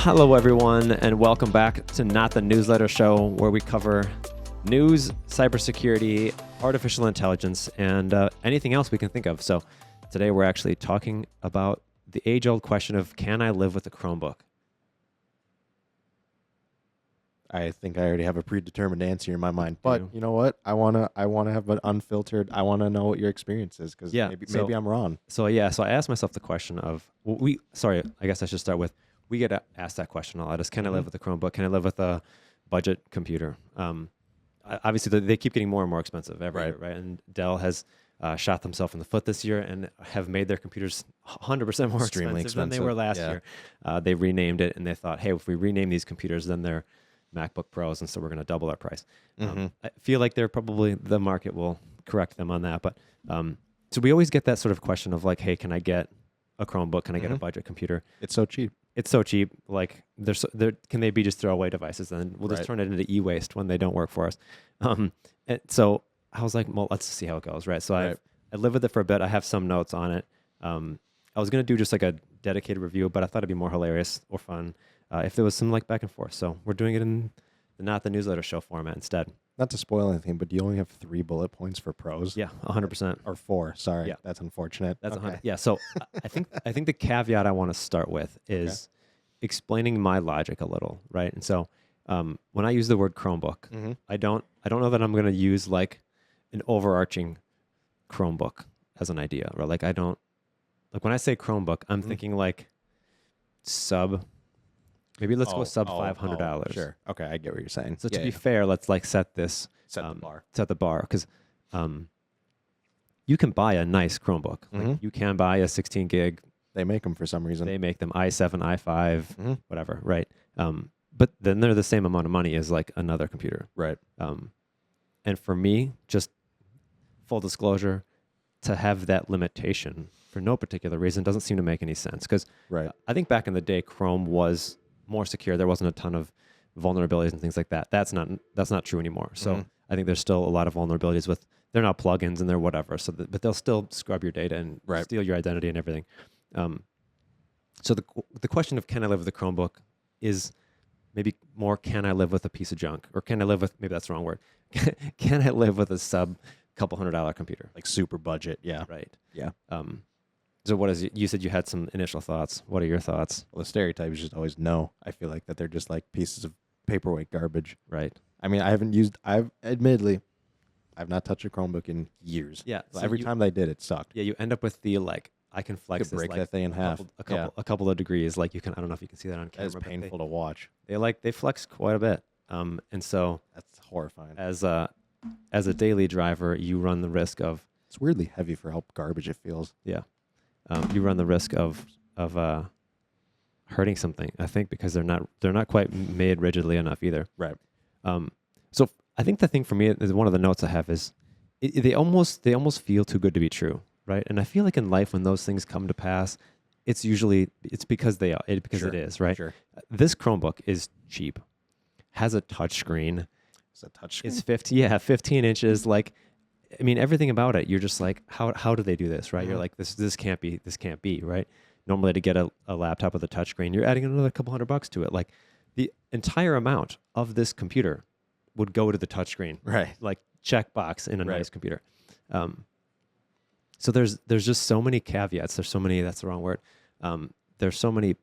Hello, everyone, and welcome back to Not the Newsletter Show, where we cover news, cybersecurity, artificial intelligence, and anything else we can think of. So today we're actually talking about the age-old question of, can I live with a Chromebook? I think I already have a predetermined answer in my mind, but you know what? I wanna have an unfiltered. I wanna know what your experience is, because maybe I'm wrong. So I asked myself the question of, I guess I should start with, we get asked that question a lot: is can I live with a Chromebook? Can I live with a budget computer? Obviously, they keep getting more and more expensive every year, right? And Dell has shot themselves in the foot this year and have made their computers 100% more expensive than they were last year. They renamed it, and they thought, hey, if we rename these computers, then they're MacBook Pros, and so we're going to double our price. I feel like the market will correct them on that. But so we always get that sort of question of like, hey, can I get a Chromebook? Can I get a budget computer? It's so cheap. It's so cheap. Like, can they be just throwaway devices? Then we'll just turn it into e-waste when they don't work for us. And so I was like, well, let's see how it goes, right? So I lived with it for a bit. I have some notes on it. I was going to do just like a dedicated review, but I thought it'd be more hilarious or fun if there was some like back and forth. So we're doing it in the Not the Newsletter Show format instead. Not to spoil anything, but do you only have 3 bullet points for pros? Yeah, 100%. Or 4, sorry. Yeah. That's unfortunate. That's 100. Yeah, so I think the caveat I want to start with is explaining my logic a little, right? And so when I use the word Chromebook, I don't know that I'm going to use like an overarching Chromebook as an idea, right? Like when I say Chromebook, I'm thinking like maybe let's go sub $500. Sure. Okay, I get what you're saying. So to be fair, let's like set the bar, because you can buy a nice Chromebook. Like, you can buy a 16 gig. They make them for some reason. They make them i7, i5, whatever, right? But then they're the same amount of money as like another computer. Right. And for me, just full disclosure, to have that limitation for no particular reason doesn't seem to make any sense. Because I think back in the day, Chrome was more secure. There wasn't a ton of vulnerabilities and things like that. That's not true anymore. So I think there's still a lot of vulnerabilities with, they're not plugins and they're whatever. But they'll still scrub your data and steal your identity and everything. So the question of can I live with a Chromebook is maybe more, can I live with a piece of junk? Or can I live with, maybe that's the wrong word. Can I live with a sub couple $100 computer? Like super budget, yeah. Right. Yeah. So what is it? You said you had some initial thoughts. What are your thoughts? Well, the stereotype is just always no. I feel like that they're just like pieces of paperweight garbage. Right. I mean, I've not touched a Chromebook in years. Yeah. So every time I did, it sucked. Yeah, you end up with the like, I can flex break this, that thing in half. A couple of degrees. Like you can, I don't know if you can see that on camera. It's painful to watch. They flex quite a bit. And so that's horrifying. As a daily driver, you run the risk of, it's weirdly heavy for how garbage it feels. Yeah. You run the risk of hurting something, I think, because they're not quite made rigidly enough either. Right. So I think the thing for me is, one of the notes I have is they almost feel too good to be true, right? And I feel like in life, when those things come to pass, it's because they are, because it is, right? Sure. This Chromebook is cheap, has a touch screen. It's a touch screen. It's 15 inches. Like, I mean, everything about it, you're just like, how do they do this, right? You're like, this can't be, right? Normally, to get a laptop with a touchscreen, you're adding another couple $100 to it. Like, the entire amount of this computer would go to the touchscreen, right? Like, checkbox in a nice computer. So there's just so many caveats. There's so many. That's the wrong word. There's so many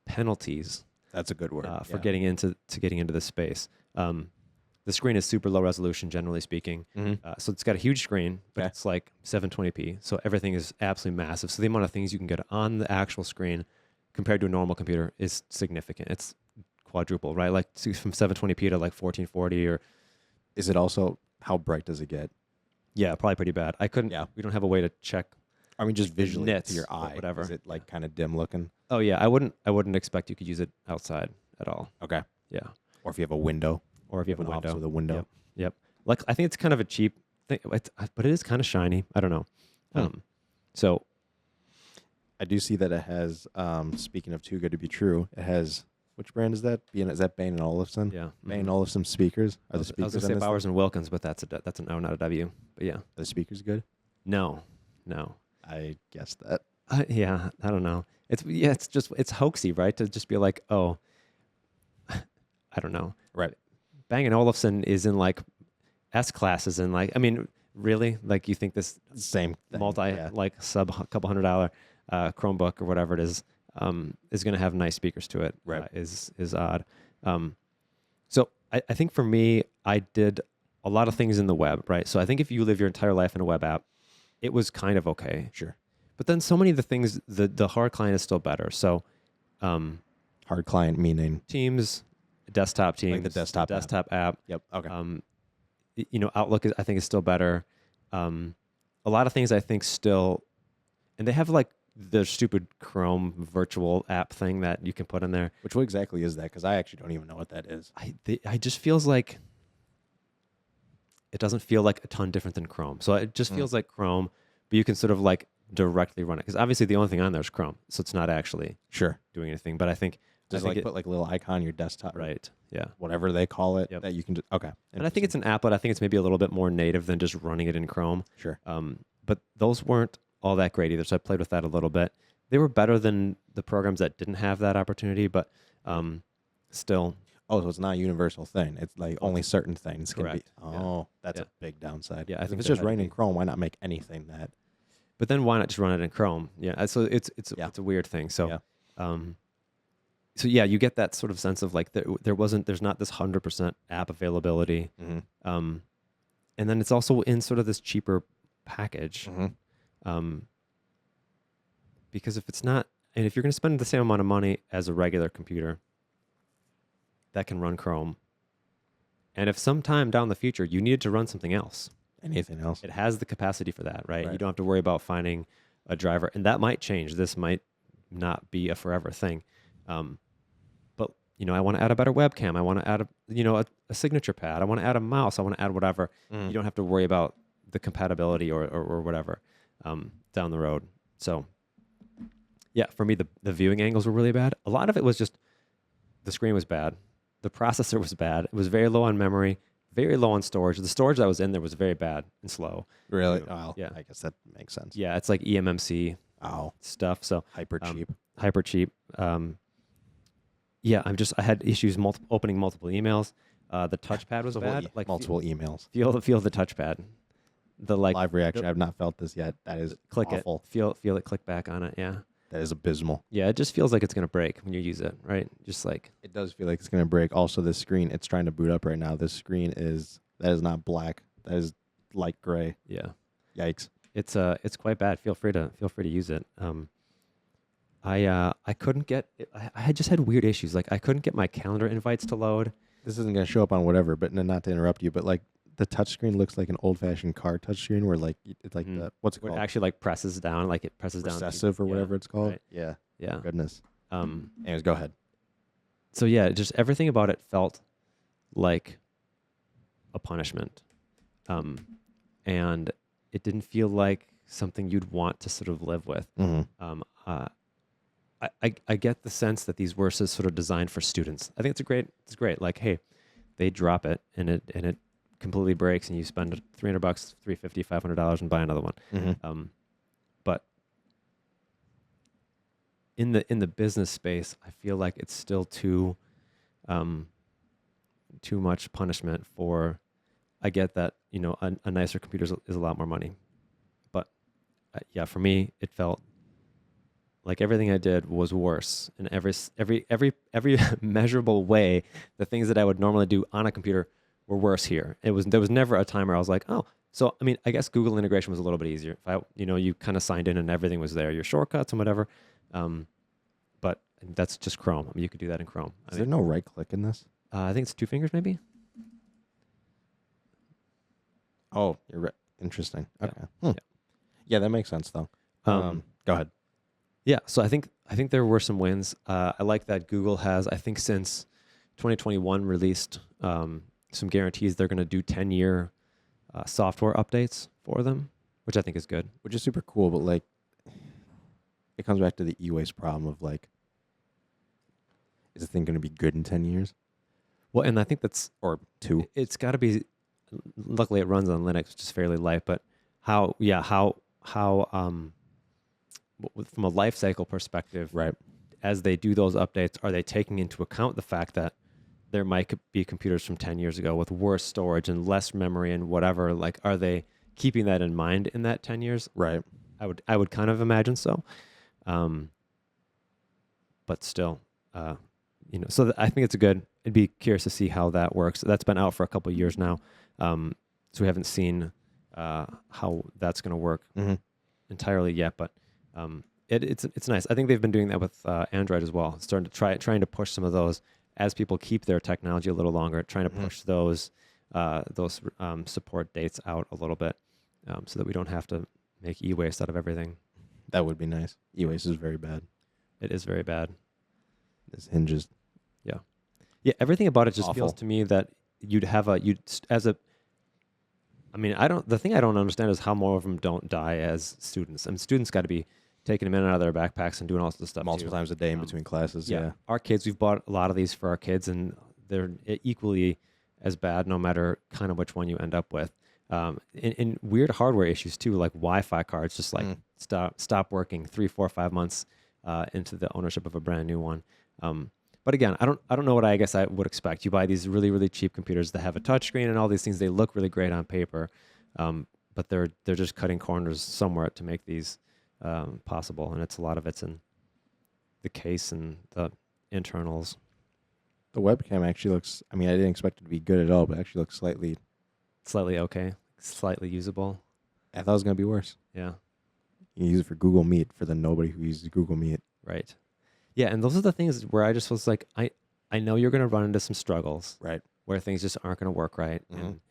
penalties. That's a good word for getting into this space. The screen is super low resolution, generally speaking. So it's got a huge screen, but it's like 720p. So everything is absolutely massive. So the amount of things you can get on the actual screen compared to a normal computer is significant. It's quadruple, right? Like from 720p to like 1440 or... Is it also, how bright does it get? Yeah, probably pretty bad. I couldn't... Yeah. We don't have a way to check... I mean, just visually nits to your eye. Whatever. Is it like kind of dim looking? Oh, yeah. I wouldn't expect you could use it outside at all. Okay. Yeah. Or if you have a window. Or if you have a window. With a window. Yep. Like, I think it's kind of a cheap thing, but it is kind of shiny. I don't know. So I do see that it has, speaking of too good to be true, it has, which brand is that? Is that Bang & Olufsen? Yeah. Bang & Olufsen speakers? Are the speakers I was going to say Bowers & Wilkins, but that's an O, not a W. But yeah. Are the speakers good? No. I guess that. Yeah, I don't know. It's hoaxy, right? To just be like, oh, I don't know. Right. Bang & Olufsen is in like S classes and like, I mean, really? Like you think this same thing, like sub couple $100 Chromebook or whatever it is going to have nice speakers to it? Right. Is odd. So I think for me, I did a lot of things in the web, right? So I think if you live your entire life in a web app, it was kind of okay. Sure. But then so many of the things, the hard client is still better. So hard client meaning Teams, desktop Teams, like the desktop app. Yep. Okay. Outlook I think is still better. A lot of things I think still, and they have like the stupid Chrome virtual app thing that you can put in there. What exactly is that? Because I actually don't even know what that is. I just feels like it doesn't feel like a ton different than Chrome. So it just feels like Chrome, but you can sort of like directly run it. Because obviously the only thing on there is Chrome. So it's not actually doing anything. But I think just put like a little icon on your desktop. Right. Yeah. Whatever they call it that you can just, okay. And I think it's an applet. I think it's maybe a little bit more native than just running it in Chrome. Sure. But those weren't all that great either. So I played with that a little bit. They were better than the programs that didn't have that opportunity, but still. Oh, so it's not a universal thing. It's like only certain things can be. Oh, that's a big downside. Yeah, I think if it's just running in Chrome, why not make anything that? But then why not just run it in Chrome? Yeah, so it's a weird thing. So, you get that sort of sense of like there's not this 100% app availability, and then it's also in sort of this cheaper package, because if it's not, and if you're going to spend the same amount of money as a regular computer that can run Chrome, and if sometime down the future you needed to run something else, anything else, it has the capacity for that, right? You don't have to worry about finding a driver, and that might change. This might not be a forever thing. But I want to add a better webcam. I want to add a signature pad. I want to add a mouse. I want to add whatever. You don't have to worry about the compatibility or whatever down the road. So yeah, for me, the viewing angles were really bad. A lot of it was just the screen was bad. The processor was bad. It was very low on memory, very low on storage. The storage that was in there was very bad and slow. Really? Yeah. I guess that makes sense. Yeah, it's like eMMC stuff. So hyper cheap. Yeah, I had issues opening multiple emails. The touchpad was bad. Like multiple emails. Feel the touchpad. The live reaction. I've not felt this yet. That is awful. Feel it click back on it. Yeah. That is abysmal. Yeah, it just feels like it's gonna break when you use it, right? Just like it does feel like it's gonna break. Also, this screen, it's trying to boot up right now. This screen is not black. That is light gray. Yeah. Yikes. It's quite bad. Feel free to use it. I couldn't get. I had just had weird issues. Like I couldn't get my calendar invites to load. This isn't gonna show up on whatever, but not to interrupt you, but like the touchscreen looks like an old-fashioned car touchscreen, where like it's like the what's it called? It actually like presses down, like it presses down. Recessive or whatever it's called. Right. Yeah. Yeah. Goodness. Anyways, go ahead. So yeah, just everything about it felt like a punishment, and it didn't feel like something you'd want to sort of live with. I get the sense that these were sort of designed for students. I think it's great. Like, hey, they drop it and it completely breaks and you spend $300, $350, $500 and buy another one. But in the business space, I feel like it's still too much punishment for. I get that a nicer computer is a lot more money, but yeah, for me it felt like everything I did was worse in every measurable way. The things that I would normally do on a computer were worse here. There was never a time where I was like, oh, so I mean, I guess Google integration was a little bit easier. If you kind of signed in and everything was there, your shortcuts and whatever. But that's just Chrome. I mean, you could do that in Chrome. Is there no right click in this? I think it's 2 fingers, maybe. Oh, you're right. Interesting. Okay. Yeah, that makes sense though. Go ahead. Yeah, so I think there were some wins. I like that Google has, I think since 2021, released some guarantees they're going to do 10-year software updates for them, which I think is good. Which is super cool, but like, it comes back to the e-waste problem of like, is the thing going to be good in 10 years? Well, and I think that's... Or 2. It's got to be... Luckily, it runs on Linux, which is fairly light, but how from a life cycle perspective, right? As they do those updates, are they taking into account the fact that there might be computers from 10 years ago with worse storage and less memory and whatever? Like, are they keeping that in mind in that 10 years? Right. I would kind of imagine so. But still, so I think it's I'd be curious to see how that works. That's been out for a couple of years now. So we haven't seen how that's going to work entirely yet, but it's nice. I think they've been doing that with Android as well. Starting to trying to push some of those as people keep their technology a little longer, trying to push those support dates out a little bit, so that we don't have to make e-waste out of everything. That would be nice. E-waste is very bad. It is very bad. This hinges. Yeah. Everything about it just awful. Feels to me that the thing I don't understand is how more of them don't die as students. I mean, students got to be taking them in and out of their backpacks and doing all sorts of stuff multiple times a day in between classes. Yeah. Our kids, we've bought a lot of these for our kids, and they're equally as bad no matter kind of which one you end up with. And weird hardware issues too, like Wi-Fi cards just like stop working 3, 4, 5 months into the ownership of a brand new one. But again, I don't know what I guess I would expect. You buy these really, really cheap computers that have a touchscreen and all these things. They look really great on paper, but they're just cutting corners somewhere to make these possible. And a lot of it's in the case and the internals. The webcam actually looks. I mean, I didn't expect it to be good at all, but it actually looks slightly okay, slightly usable. I thought it was gonna be worse. Yeah, you use it for Google Meet for the nobody who uses Google Meet. Right. Yeah, and those are the things where I just was like, I know you're going to run into some struggles, right, where things just aren't going to work right, and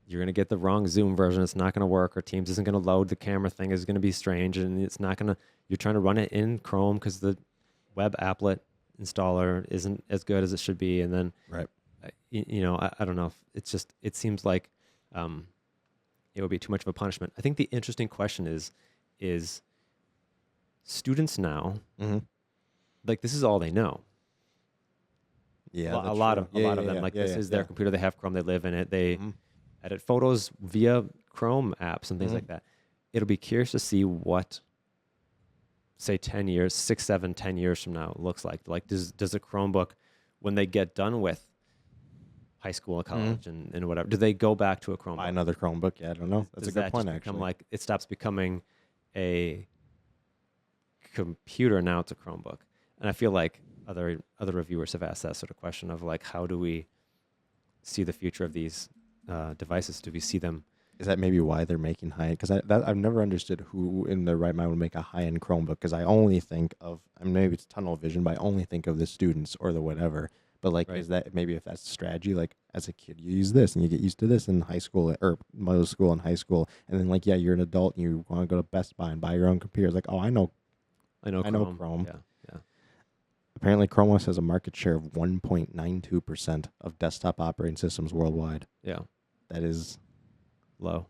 you're going to get the wrong Zoom version. It's not going to work, or Teams isn't going to load. The camera thing is going to be strange, and it's not going to. You're trying to run it in Chrome because the web applet installer isn't as good as it should be, and then right, I don't know. It seems like it would be too much of a punishment. I think the interesting question is students now. Like, this is all they know. Yeah, a lot of them. Like, this is their computer. They have Chrome. They live in it. They edit photos via Chrome apps and things like that. It'll be curious to see what, say, 10 years, 6, 7, 10 years from now looks like. Like, does a Chromebook, when they get done with high school and college and whatever, do they go back to a Chromebook? Buy another Chromebook? Yeah, I don't know. That's a good point, actually. Like, it stops becoming a computer, now it's a Chromebook. And I feel like other reviewers have asked that sort of question of, like, how do we see the future of these devices? Do we see them? Is that maybe why they're making high? Because I've never understood who in their right mind would make a high-end Chromebook. Because I only think of, I mean, maybe it's tunnel vision, but I only think of the students or the whatever. But like, is that maybe if that's a strategy? Like, as a kid, you use this and you get used to this in high school or middle school and high school, and then like, you're an adult and you want to go to Best Buy and buy your own computer. It's like, oh, I know Chrome. Yeah. Apparently, Chrome OS has a market share of 1.92% of desktop operating systems worldwide. Yeah. That is low.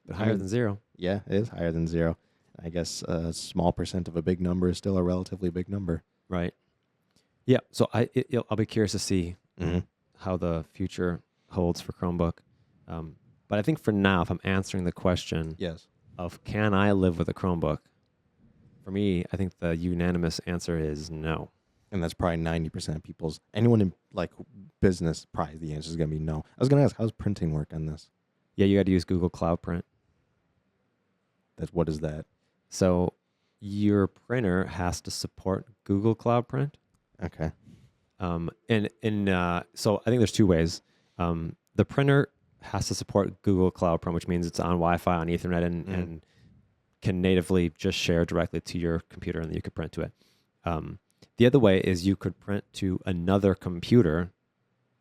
But higher than zero. Yeah, it is higher than zero. I guess a small percent of a big number is still a relatively big number. Right. Yeah. So I'll be curious to see how the future holds for Chromebook. But I think for now, if I'm answering the question of can I live with a Chromebook, for me, I think the unanimous answer is no. And that's probably 90% of people's, anyone in like business, probably the answer is going to be no. I was going to ask, how's printing work on this? Yeah, you got to use Google Cloud Print. What is that? So your printer has to support Google Cloud Print. Okay. So I think there's two ways. The printer has to support Google Cloud Print, which means it's on Wi-Fi, on Ethernet, and can natively just share directly to your computer, and then you could print to it. The other way is you could print to another computer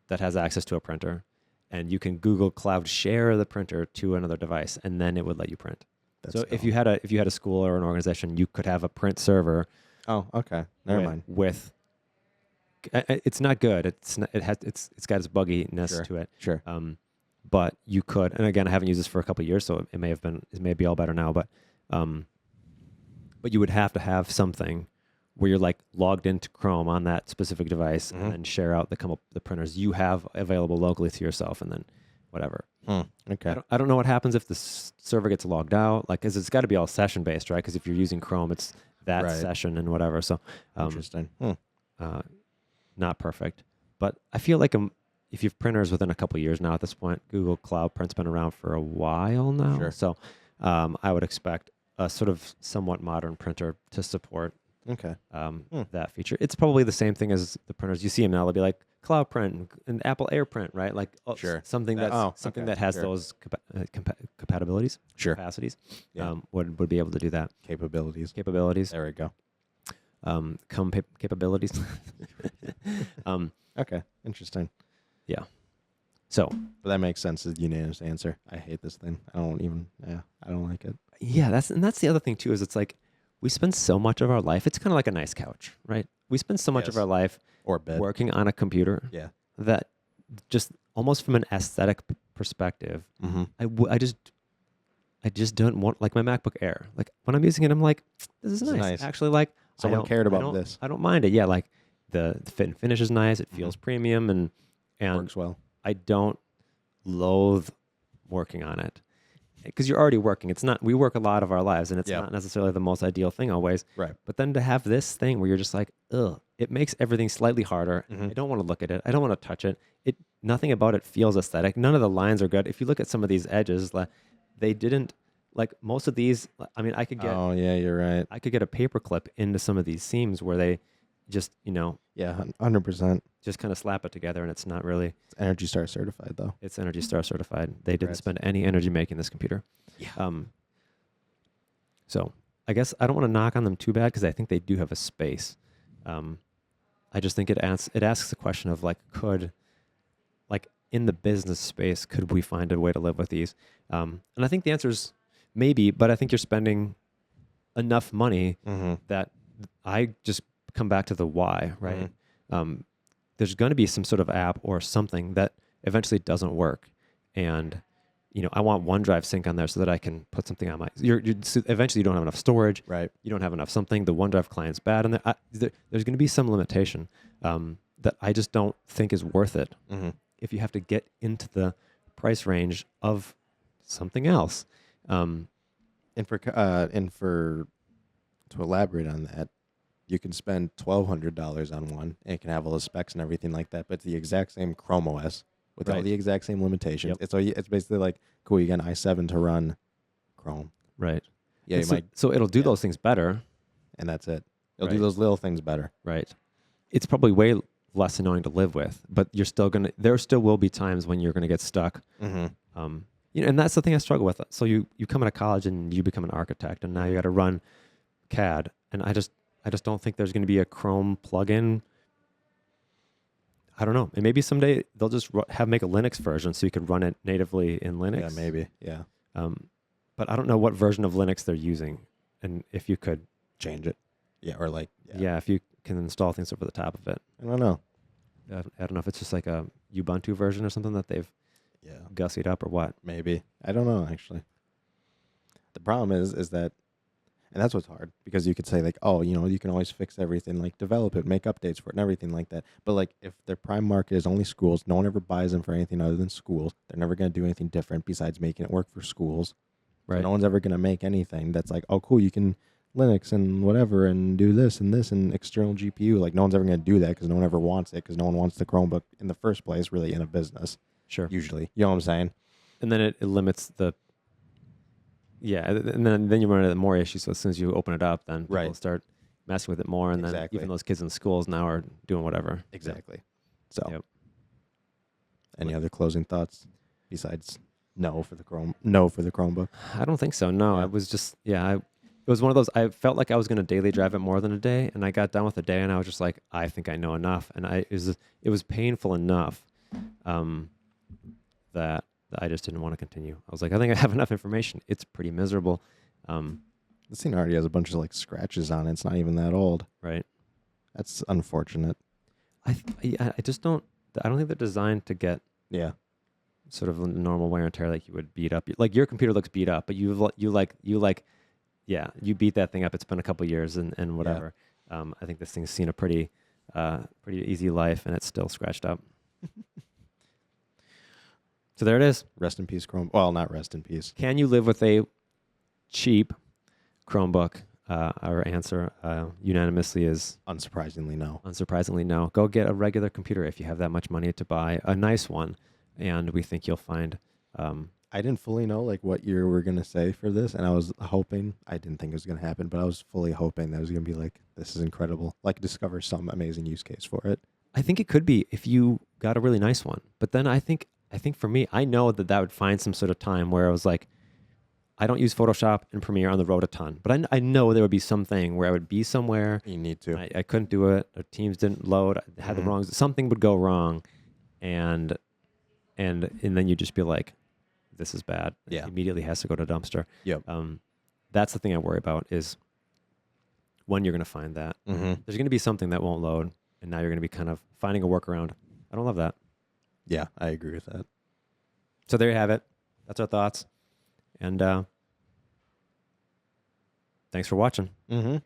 that has access to a printer, and you can Google Cloud share the printer to another device, and then it would let you print. That's so dumb. if you had a school or an organization, you could have a print server. Oh, okay. Never mind. It's not good. It's got its bugginess to it. Sure. But you could, and again, I haven't used this for a couple of years, so it may be all better now. But you would have to have something where you're like logged into Chrome on that specific device and then share out the printers you have available locally to yourself, and then whatever. Okay. I don't know what happens if the server gets logged out. Like, cause it's got to be all session based, right? Because if you're using Chrome, it's that session and whatever. So, interesting. Not perfect, but I feel like if you've printers within a couple of years now at this point, Google Cloud Print's been around for a while now. Sure. So, I would expect a sort of somewhat modern printer to support that feature. It's probably the same thing as the printers you see them now. They'll be like Cloud Print and Apple AirPrint, right? Like something that has those compatibilities, capacities. Yeah. Would be able to do that. Capabilities. There we go. Capabilities. Okay, interesting. Yeah. So, but that makes sense. As a unanimous answer. I hate this thing. I don't like it. Yeah, that's the other thing too. Is it's like we spend so much of our life. It's kind of like a nice couch, right? We spend so much of our life or bed working on a computer. Yeah. That just almost from an aesthetic perspective, I just don't want, like my MacBook Air. Like when I'm using it, I'm like, this is nice. Actually, like someone cared about this. I don't mind it. Yeah, like the fit and finish is nice. It feels premium and works well. I don't loathe working on it because you're already working. It's not. We work a lot of our lives, and it's not necessarily the most ideal thing always. Right. But then to have this thing where you're just like, ugh, it makes everything slightly harder. I don't want to look at it. I don't want to touch it. Nothing about it feels aesthetic. None of the lines are good. If you look at some of these edges, they didn't. Like most of these, I mean, I could get. Oh yeah, you're right. I could get a paper clip into some of these seams where they just, 100%. Just kind of slap it together, and it's not really. It's Energy Star certified, though. It's Energy Star certified. They didn't spend any energy making this computer. Yeah. So I guess I don't want to knock on them too bad because I think they do have a space. I just think it asks the question of in the business space, could we find a way to live with these? And I think the answer is maybe, but I think you're spending enough money that I just come back to the why, right? There's going to be some sort of app or something that eventually doesn't work. And, I want OneDrive sync on there so that I can put something on eventually you don't have enough storage. Right. You don't have enough something. The OneDrive client's bad. And there's going to be some limitation that I just don't think is worth it. If you have to get into the price range of something else. And for to elaborate on that, you can spend $1,200 on one, and it can have all the specs and everything like that, but it's the exact same Chrome OS with all the exact same limitations. Yep. It's basically like, cool, you get an i7 to run Chrome. Right. Yeah, so it'll do those things better. And that's it. It'll do those little things better. Right. It's probably less annoying to live with, but there still will be times when you're going to get stuck. And that's the thing I struggle with. So you come out of college and you become an architect, and now you got to run CAD, and I just don't think there's going to be a Chrome plugin. I don't know. And maybe someday they'll just make a Linux version so you can run it natively in Linux. Yeah, maybe. Yeah. But I don't know what version of Linux they're using, and if you could change it. Yeah, or if you can install things over the top of it. I don't know. I don't know if it's just like a Ubuntu version or something that they've gussied up or what. Maybe. I don't know, actually. The problem is that, and that's what's hard, because you could say like, oh, you can always fix everything, like develop it, make updates for it and everything like that. But like if their prime market is only schools, no one ever buys them for anything other than schools. They're never going to do anything different besides making it work for schools. Right. So no one's ever going to make anything that's like, oh, cool, you can Linux and whatever and do this and external GPU. Like no one's ever going to do that because no one ever wants it, because no one wants the Chromebook in the first place really in a business. Sure. Usually. You know what I'm saying? And then it limits the... Yeah, and then you run into more issues. So as soon as you open it up, then people start messing with it more. And then even those kids in schools now are doing whatever. Exactly. So any other closing thoughts besides no for the Chromebook? I don't think so. No, I was just... it was one of those, I felt like I was going to daily drive it more than a day, and I got done with a day, and I was just like, I think I know enough. And it was painful enough that I just didn't want to continue. I was like, I think I have enough information. It's pretty miserable. This thing already has a bunch of like scratches on it. It's not even that old. Right. That's unfortunate. I just don't, I don't think they're designed to get sort of normal wear and tear like you would beat up. Like your computer looks beat up, but you beat that thing up. It's been a couple years and whatever. I think this thing's seen a pretty easy life, and it's still scratched up. So there it is. Rest in peace, Chrome. Well, not rest in peace. Can you live with a cheap Chromebook? Our answer unanimously is unsurprisingly no. Unsurprisingly, no. Go get a regular computer if you have that much money to buy a nice one, and we think you'll find. I didn't fully know like what you were gonna say for this, and I was hoping. I didn't think it was gonna happen, but I was fully hoping that it was gonna be like, this is incredible. Like discover some amazing use case for it. I think it could be if you got a really nice one, but then I think for me, I know that would find some sort of time where I was like, I don't use Photoshop and Premiere on the road a ton, but I know there would be something where I would be somewhere. You need to. I couldn't do it. Our teams didn't load. I had the wrong. Something would go wrong, and then you'd just be like, "This is bad." Yeah. It immediately has to go to dumpster. Yep. That's the thing I worry about is when you're going to find that. Mm-hmm. There's going to be something that won't load, and now you're going to be kind of finding a workaround. I don't love that. Yeah, I agree with that. So there you have it. That's our thoughts. And thanks for watching. Mm-hmm.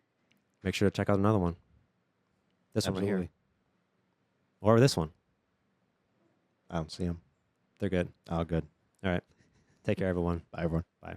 Make sure to check out another one. This Absolutely. one right here. Or this one. I don't see them. They're good. Oh, good. All right. Take care, everyone. Bye, everyone. Bye.